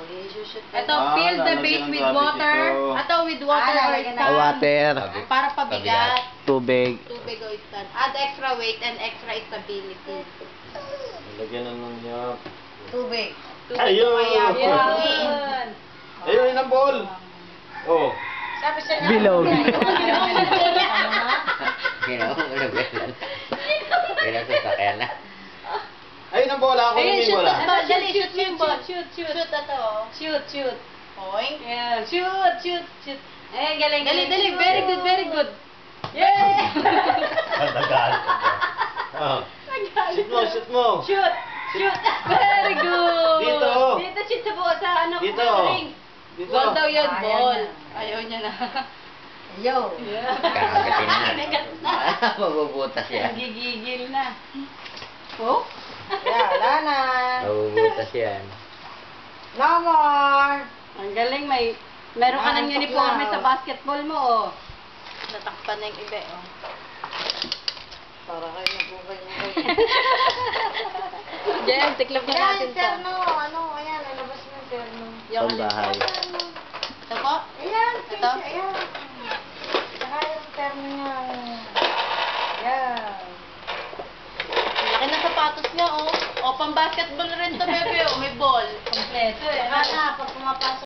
i-shoot. Ito, fill the base with water. Ito, with water or instant. Water. Para pabigat. Tubig. Tubig o instant. Add extra weight and extra stability. Lagyan naman niya. Tubig. Ayun! Yan. Ayun, yun ang ball! Oh. Sabi siya na. Bilog. Pinasasakyan na. Ayun ang bola, ako Ayun, yung shoot. bola. Ito, dali, shoot mo yung ball. Shoot. Shoot ito. Shoot, shoot. Point. Yeah, shoot. Eh, galing. Dali, dali. Very good, very good. Yeah! Nagalit ka. Oh. Shoot mo, shoot mo. Shoot. Very good. Dito. Dito, shoot sa buo, sa ano, Dito. ring. Dito. Ball daw yun, Ayan ball. na. Ayaw niya na. Yo. Kakagatin na. Mabubutas yan. Gigigil na. Oh? Yeah, wala na. Mabubutas yan. No more. Ang galing, meron ka ng Antok uniforme na. sa basketball mo, oh. Natakpan na yung iba, oh. Para kayo nagugay-mugay. Jem, tiklop na natin to. Terno. Ano, ayan, nalabas mo yung terno. Yung Pambahay. Ito po? Ayan, Ito? ayan. Saka yung terno niya. Ayan. Laki ng sapatos niya, oh. O, pang basketball rin to, bebe, oh. May ball. Kompleto eh. Saka na, pag pumapasok